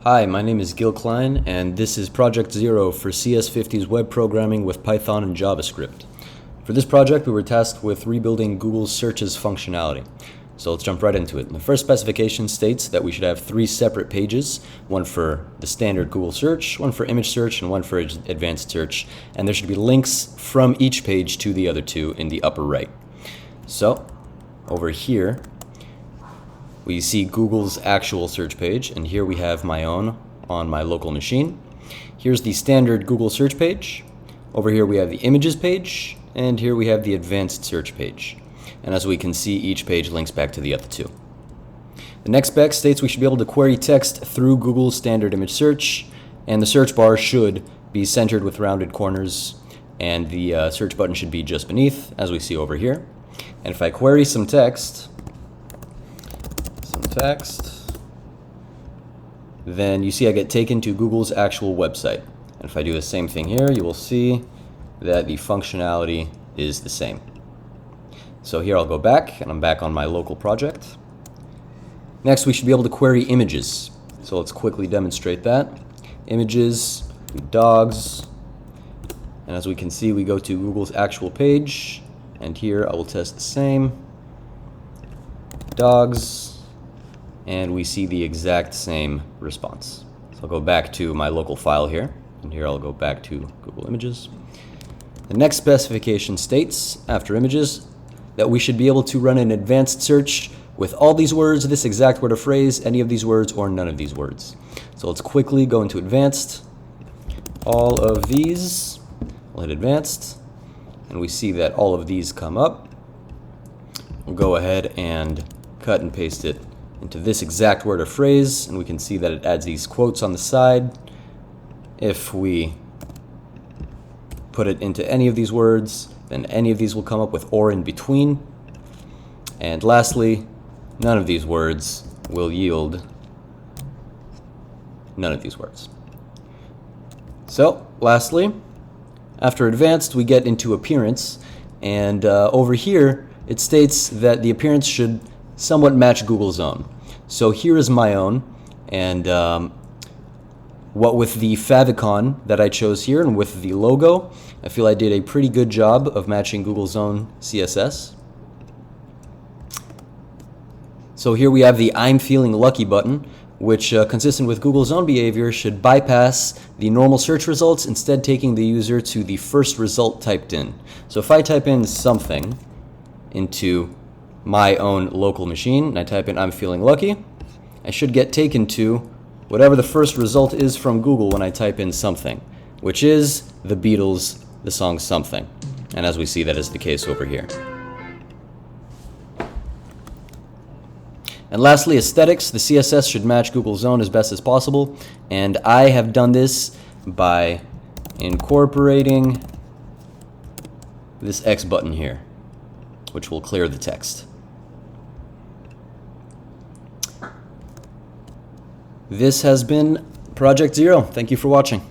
Hi, my name is Gil Klein, and this is Project Zero for CS50's web programming with Python and JavaScript. For this project, we were tasked with rebuilding Google's search's functionality. So let's jump right into it. The first specification states that we should have 3 separate pages, one for the standard Google search, one for image search, and one for advanced search, and there should be links from each page to the other 2 in the upper right. So, over here, we see Google's actual search page, and here we have my own on my local machine. Here's the standard Google search page. Over here we have the images page, and here we have the advanced search page. And as we can see, each page links back to the other 2. The next spec states we should be able to query text through Google's standard image search, and the search bar should be centered with rounded corners, and the search button should be just beneath, as we see over here. And if I query some text, then you see I get taken to Google's actual website. And if I do the same thing here, you will see that the functionality is the same. So here I'll go back, and I'm back on my local project. Next, we should be able to query images. So let's quickly demonstrate that. Images, dogs, and as we can see, we go to Google's actual page, and here I will test the same. Dogs, and we see the exact same response. So I'll go back to my local file here, and here I'll go back to Google Images. The next specification states, after images, that we should be able to run an advanced search with all these words, this exact word or phrase, any of these words, or none of these words. So let's quickly go into advanced. All of these, we'll hit advanced, and we see that all of these come up. We'll go ahead and cut and paste it into this exact word or phrase, and we can see that it adds these quotes on the side. If we put it into any of these words, then any of these will come up with or in between. And lastly, none of these words will yield none of these words. So, lastly, after advanced, we get into appearance, and over here, it states that the appearance should somewhat match Google's own. So here is my own, and what with the favicon that I chose here and with the logo, I feel I did a pretty good job of matching Google's own CSS. So here we have the I'm feeling lucky button, which consistent with Google's own behavior should bypass the normal search results, instead taking the user to the first result typed in. So if I type in something into my own local machine, and I type in I'm feeling lucky, I should get taken to whatever the first result is from Google when I type in something, which is the Beatles, the song Something. And as we see, that is the case over here. And lastly, aesthetics. The CSS should match Google's own as best as possible, and I have done this by incorporating this X button here, which will clear the text. This has been Project Zero. Thank you for watching.